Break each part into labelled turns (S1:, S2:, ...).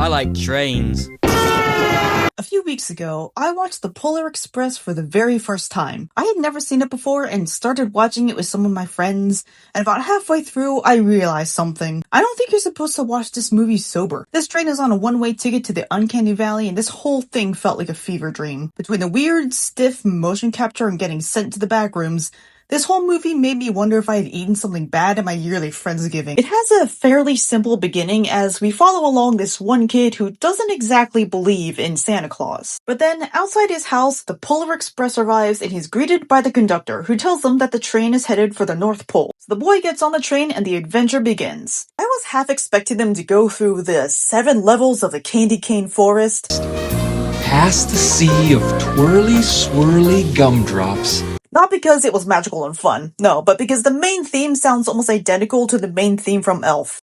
S1: I like trains.
S2: A few weeks ago, I watched The Polar Express for the very first time. I had never seen it before and started watching it with some of my friends, and about halfway through, I realized something. I don't think you're supposed to watch this movie sober. This train is on a one-way ticket to the uncanny valley, and this whole thing felt like a fever dream. Between the weird, stiff motion capture and getting sent to the backrooms, this whole movie made me wonder if I had eaten something bad at my yearly Friendsgiving. It has a fairly simple beginning as we follow along this one kid who doesn't exactly believe in Santa Claus. But then, outside his house, the Polar Express arrives and he's greeted by the conductor, who tells him that the train is headed for the North Pole. So the boy gets on the train and the adventure begins. I was half expecting them to go through the 7 levels of the candy cane forest,
S3: past the sea of twirly, swirly gumdrops.
S2: not because it was magical and fun, no, but because the main theme sounds almost identical to the main theme from Elf.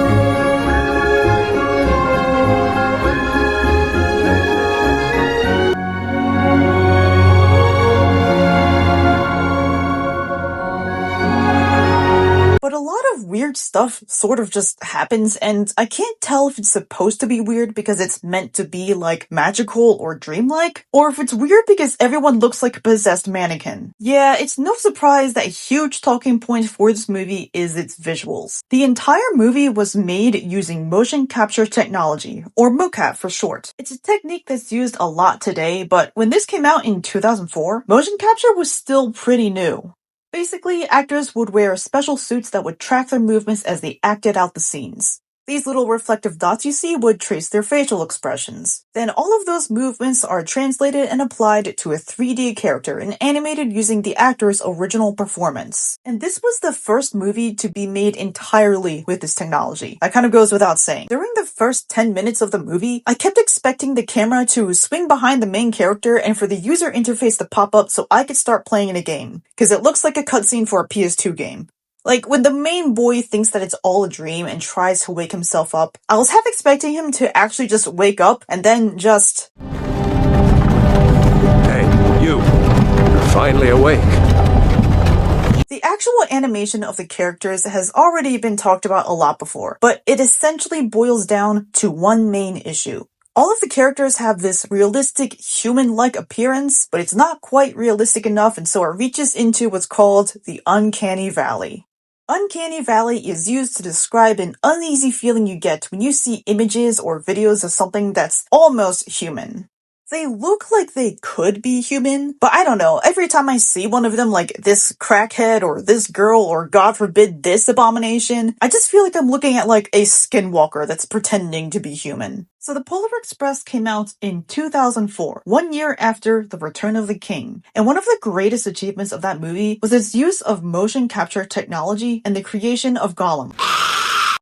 S2: But a lot of weird stuff sort of just happens, and I can't tell if it's supposed to be weird because it's meant to be, like, magical or dreamlike, or if it's weird because everyone looks like a possessed mannequin. Yeah, it's no surprise that a huge talking point for this movie is its visuals. The entire movie was made using motion capture technology, or mocap for short. It's a technique that's used a lot today, but when this came out in 2004, motion capture was still pretty new. Basically, actors would wear special suits that would track their movements as they acted out the scenes. These little reflective dots you see would trace their facial expressions. Then all of those movements are translated and applied to a 3D character and animated using the actor's original performance. And this was the first movie to be made entirely with this technology. That kind of goes without saying. During the first 10 minutes of the movie, I kept expecting the camera to swing behind the main character and for the user interface to pop up so I could start playing in a game. Because it looks like a cutscene for a PS2 game. Like, when the main boy thinks that it's all a dream and tries to wake himself up, I was half expecting him to actually just wake up and then just...
S4: Hey, you're finally awake.
S2: The actual animation of the characters has already been talked about a lot before, but it essentially boils down to one main issue. All of the characters have this realistic, human-like appearance, but it's not quite realistic enough, and so it reaches into what's called the uncanny valley. Uncanny valley is used to describe an uneasy feeling you get when you see images or videos of something that's almost human. They look like they could be human, but I don't know, every time I see one of them like this crackhead or this girl or God forbid this abomination, I just feel like I'm looking at like a skinwalker that's pretending to be human. So the Polar Express came out in 2004, 1 year after The Return of the King. And one of the greatest achievements of that movie was its use of motion capture technology and the creation of Gollum.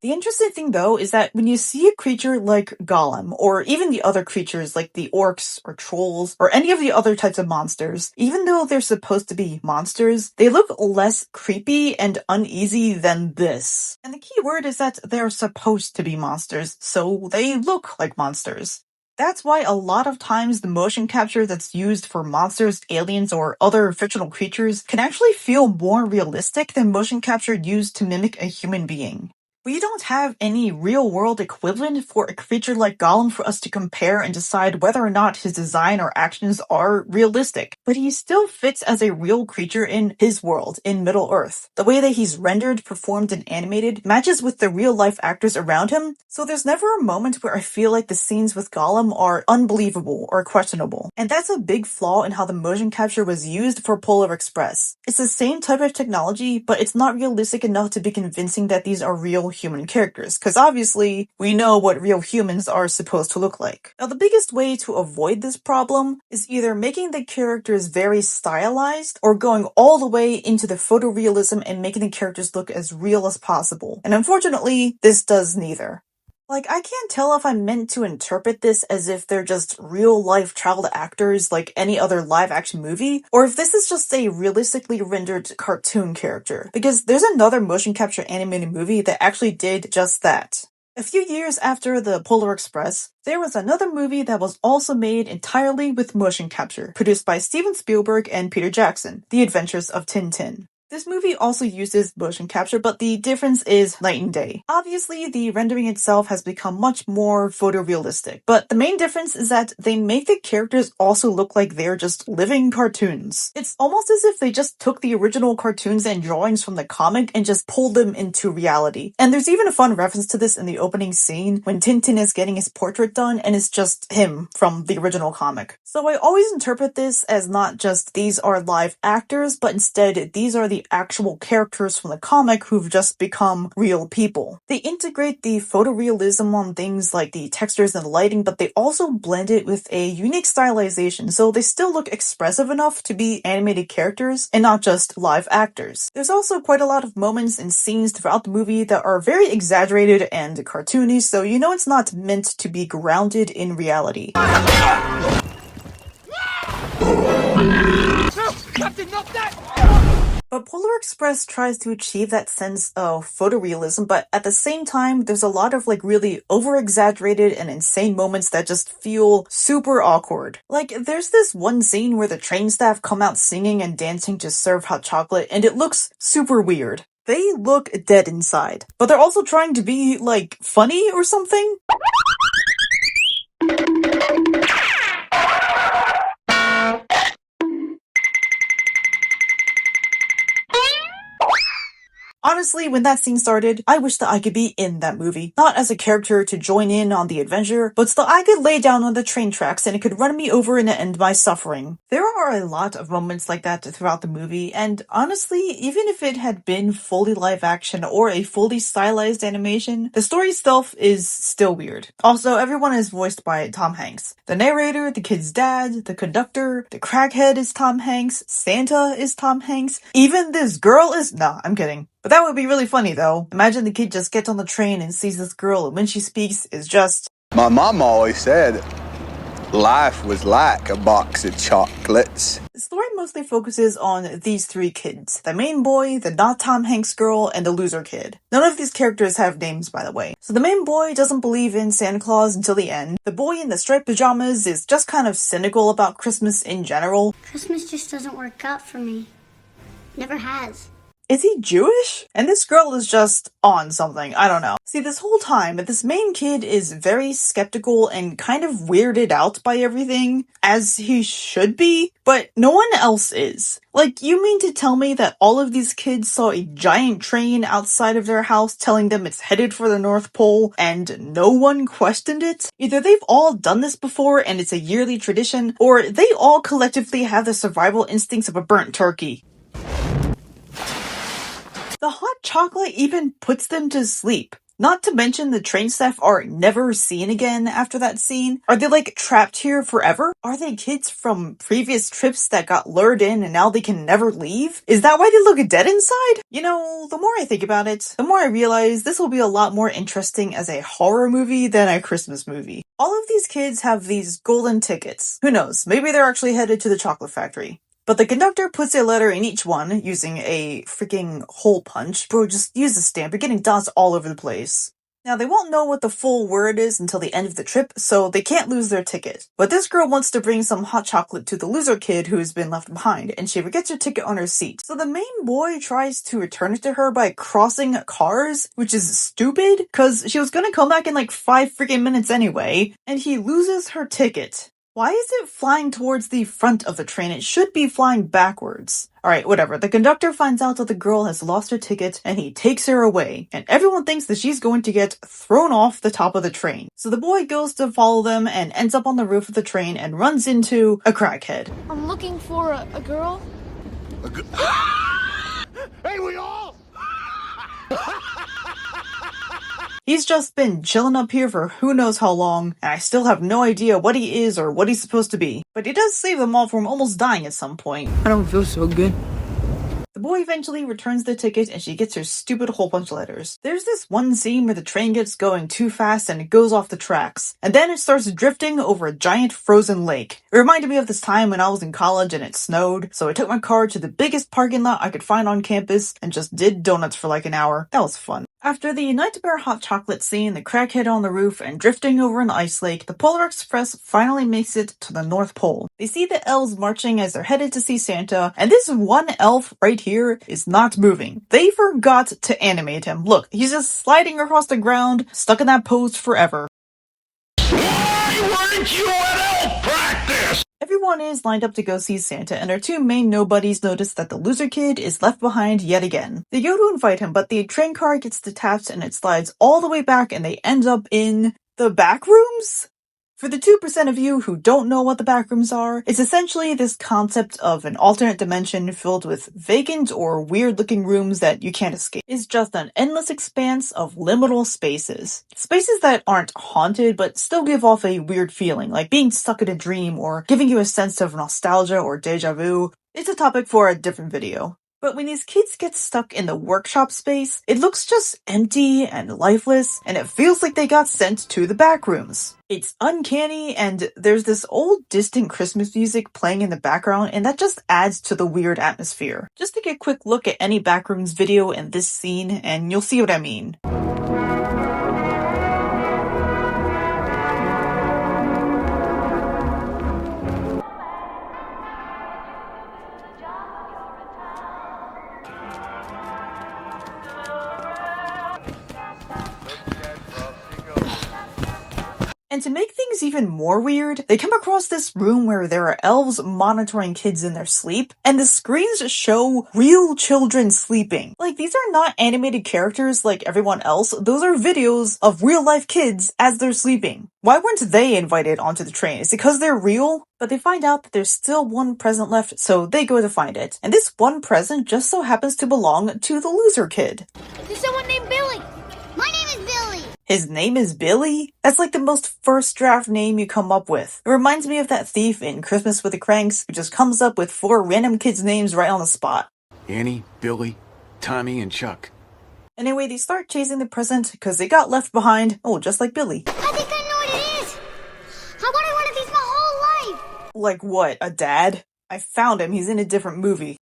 S2: The interesting thing, though, is that when you see a creature like Gollum, or even the other creatures like the orcs or trolls, or any of the other types of monsters, even though they're supposed to be monsters, they look less creepy and uneasy than this. And the key word is that they're supposed to be monsters, so they look like monsters. That's why a lot of times the motion capture that's used for monsters, aliens, or other fictional creatures can actually feel more realistic than motion capture used to mimic a human being. We don't have any real-world equivalent for a creature like Gollum for us to compare and decide whether or not his design or actions are realistic. But he still fits as a real creature in his world, in Middle-earth. The way that he's rendered, performed, and animated matches with the real-life actors around him, so there's never a moment where I feel like the scenes with Gollum are unbelievable or questionable. And that's a big flaw in how the motion capture was used for Polar Express. It's the same type of technology, but it's not realistic enough to be convincing that these are real human characters, because obviously we know what real humans are supposed to look like. Now, the biggest way to avoid this problem is either making the characters very stylized or going all the way into the photorealism and making the characters look as real as possible. And unfortunately, this does neither. Like, I can't tell if I'm meant to interpret this as if they're just real-life child actors like any other live-action movie, or if this is just a realistically rendered cartoon character, because there's another motion capture animated movie that actually did just that. A few years after The Polar Express, there was another movie that was also made entirely with motion capture, produced by Steven Spielberg and Peter Jackson, The Adventures of Tintin. This movie also uses motion capture, but the difference is night and day. Obviously, the rendering itself has become much more photorealistic, but the main difference is that they make the characters also look like they're just living cartoons. It's almost as if they just took the original cartoons and drawings from the comic and just pulled them into reality. And there's even a fun reference to this in the opening scene when Tintin is getting his portrait done and it's just him from the original comic. So I always interpret this as not just these are live actors, but instead these are the actual characters from the comic who've just become real people. They integrate the photorealism on things like the textures and the lighting, but they also blend it with a unique stylization, so they still look expressive enough to be animated characters and not just live actors. There's also quite a lot of moments and scenes throughout the movie that are very exaggerated and cartoony, so you know it's not meant to be grounded in reality.
S1: Captain, not that!
S2: But Polar Express tries to achieve that sense of photorealism, but at the same time, there's a lot of really over-exaggerated and insane moments that just feel super awkward. Like, there's this one scene where the train staff come out singing and dancing to serve hot chocolate, and it looks super weird. They look dead inside. But they're also trying to be, funny or something? Honestly, when that scene started, I wish that I could be in that movie. Not as a character to join in on the adventure, but so I could lay down on the train tracks and it could run me over and end my suffering. There are a lot of moments like that throughout the movie, and honestly, even if it had been fully live action or a fully stylized animation, the story itself is still weird. Also, everyone is voiced by Tom Hanks. The narrator, the kid's dad, the conductor, the crackhead is Tom Hanks, Santa is Tom Hanks, even this girl is— nah, I'm kidding. But that would be really funny though. Imagine the kid just gets on the train and sees this girl, and when she speaks, is just—
S5: My mom always said life was like a box of chocolates.
S2: The story mostly focuses on these three kids. The main boy, the not Tom Hanks girl, and the loser kid. None of these characters have names, by the way. So the main boy doesn't believe in Santa Claus until the end. The boy in the striped pajamas is just kind of cynical about Christmas in general.
S6: Christmas just doesn't work out for me. Never has.
S2: Is he Jewish? And this girl is just on something. I don't know. See, this whole time, this main kid is very skeptical and kind of weirded out by everything, as he should be, but no one else is. You mean to tell me that all of these kids saw a giant train outside of their house telling them it's headed for the North Pole and no one questioned it? Either they've all done this before and it's a yearly tradition, or they all collectively have the survival instincts of a burnt turkey. The hot chocolate even puts them to sleep. Not to mention the train staff are never seen again after that scene. Are they trapped here forever? Are they kids from previous trips that got lured in and now they can never leave? Is that why they look dead inside? You know, the more I think about it, the more I realize this will be a lot more interesting as a horror movie than a Christmas movie. All of these kids have these golden tickets. Who knows, maybe they're actually headed to the chocolate factory. But the conductor puts a letter in each one using a freaking hole punch. Bro, just use a stamp. You're getting dots all over the place. Now, they won't know what the full word is until the end of the trip, so they can't lose their ticket. But this girl wants to bring some hot chocolate to the loser kid who's been left behind, and she forgets her ticket on her seat. So the main boy tries to return it to her by crossing cars, which is stupid, because she was gonna come back in 5 freaking minutes anyway, and he loses her ticket. Why is it flying towards the front of the train? It should be flying backwards. Alright, whatever. The conductor finds out that the girl has lost her ticket and he takes her away. And everyone thinks that she's going to get thrown off the top of the train. So the boy goes to follow them and ends up on the roof of the train and runs into a crackhead.
S7: I'm looking for a girl.
S1: Hey, we all!
S2: He's just been chilling up here for who knows how long, and I still have no idea what he is or what he's supposed to be. But he does save them all from almost dying at some point.
S8: I don't feel so good.
S2: The boy eventually returns the ticket and she gets her stupid hole punch letters. There's this one scene where the train gets going too fast and it goes off the tracks. And then it starts drifting over a giant frozen lake. It reminded me of this time when I was in college and it snowed, so I took my car to the biggest parking lot I could find on campus and just did donuts for an hour. That was fun. After the Nightmare Hot Chocolate scene, the crackhead on the roof, and drifting over an ice lake, the Polar Express finally makes it to the North Pole. They see the elves marching as they're headed to see Santa, and this one elf right here is not moving. They forgot to animate him. Look, he's just sliding across the ground, stuck in that pose forever.
S1: Why weren't you at elf practice?
S2: Everyone is lined up to go see Santa, and our two main nobodies notice that the loser kid is left behind yet again. They go to invite him, but the train car gets detached and it slides all the way back and they end up in the backrooms? For the 2% of you who don't know what the backrooms are, it's essentially this concept of an alternate dimension filled with vacant or weird-looking rooms that you can't escape. It's just an endless expanse of liminal spaces. Spaces that aren't haunted, but still give off a weird feeling, like being stuck in a dream or giving you a sense of nostalgia or deja vu. It's a topic for a different video. But when these kids get stuck in the workshop space, it looks just empty and lifeless, and it feels like they got sent to the backrooms. It's uncanny, and there's this old distant Christmas music playing in the background, and that just adds to the weird atmosphere. Just take a quick look at any backrooms video in this scene, and you'll see what I mean. And to make things even more weird, they come across this room where there are elves monitoring kids in their sleep, and the screens show real children sleeping. Like, these are not animated characters like everyone else, those are videos of real-life kids as they're sleeping. Why weren't they invited onto the train? Is it because they're real? But they find out that there's still one present left, so they go to find it. And this one present just so happens to belong to the loser kid.
S7: There's someone named Billy.
S6: My name is Billy.
S2: His name is Billy? That's like the most first draft name you come up with. It reminds me of that thief in Christmas with the Cranks who just comes up with 4 random kids' names right on the spot.
S8: Annie, Billy, Tommy, and Chuck.
S2: Anyway, they start chasing the present because they got left behind. Oh, just like Billy.
S6: I think I know what it is. I wanted one of these my whole life.
S2: Like what, a dad? I found him, he's in a different movie.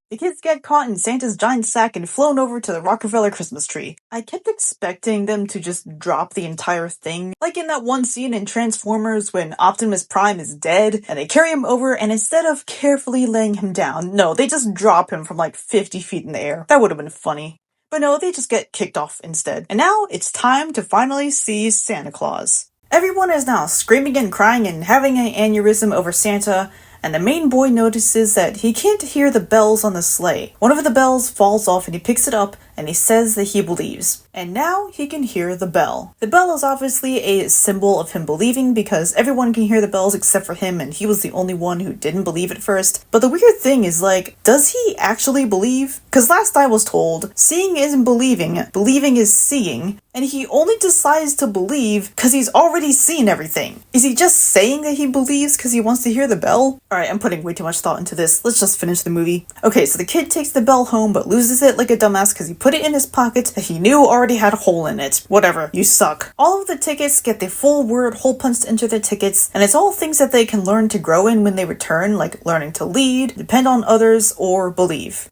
S2: The kids get caught in Santa's giant sack and flown over to the Rockefeller Christmas tree. I kept expecting them to just drop the entire thing, like in that one scene in Transformers when Optimus Prime is dead, and they carry him over, and instead of carefully laying him down, no, they just drop him from like 50 feet in the air. That would have been funny. But no, they just get kicked off instead. And now it's time to finally see Santa Claus. Everyone is now screaming and crying and having an aneurysm over Santa, and the main boy notices that he can't hear the bells on the sleigh. One of the bells falls off and he picks it up and he says that he believes. And now he can hear the bell. The bell is obviously a symbol of him believing because everyone can hear the bells except for him and he was the only one who didn't believe at first. But the weird thing is, like, does he actually believe? Because last I was told, seeing isn't believing, believing is seeing, and he only decides to believe because he's already seen everything. Is he just saying that he believes because he wants to hear the bell? Alright, I'm putting way too much thought into this. Let's just finish the movie. Okay, so the kid takes the bell home but loses it like a dumbass because he put it in his pocket that he knew already had a hole in it. Whatever, you suck. All of the tickets get the full word hole punched into their tickets, and it's all things that they can learn to grow in when they return, like learning to lead, depend on others, or believe.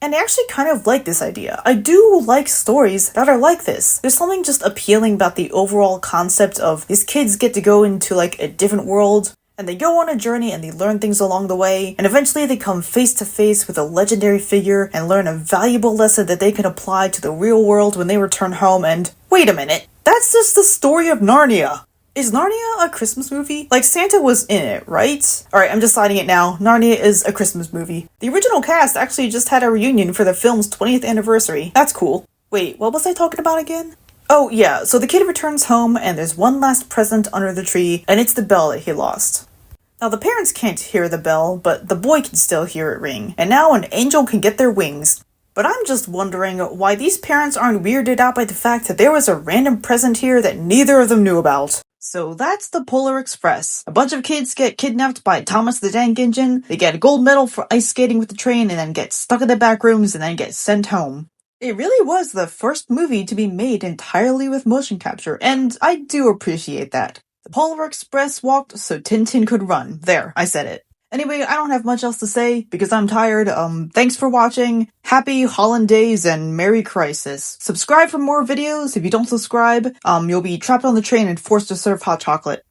S2: And I actually kind of like this idea. I do like stories that are like this. There's something just appealing about the overall concept of these kids get to go into like a different world, and they go on a journey and they learn things along the way, and eventually they come face to face with a legendary figure and learn a valuable lesson that they can apply to the real world when they return home. And wait a minute, that's just the story of Narnia. Is Narnia a Christmas movie? Like, Santa was in it, right? Alright, I'm deciding it now. Narnia is a Christmas movie. The original cast actually just had a reunion for the film's 20th anniversary. That's cool. Wait, what was I talking about again? Oh yeah, so the kid returns home and there's one last present under the tree, and it's the bell that he lost. Now the parents can't hear the bell, but the boy can still hear it ring, and now an angel can get their wings. But I'm just wondering why these parents aren't weirded out by the fact that there was a random present here that neither of them knew about. So that's the Polar Express. A bunch of kids get kidnapped by Thomas the Tank Engine, they get a gold medal for ice skating with the train, and then get stuck in the back rooms and then get sent home. It really was the first movie to be made entirely with motion capture, and I do appreciate that. The Polar Express walked so Tintin could run. There, I said it. Anyway, I don't have much else to say because I'm tired. Thanks for watching. Happy Hollandaise and Merry Crisis. Subscribe for more videos. If you don't subscribe, you'll be trapped on the train and forced to serve hot chocolate.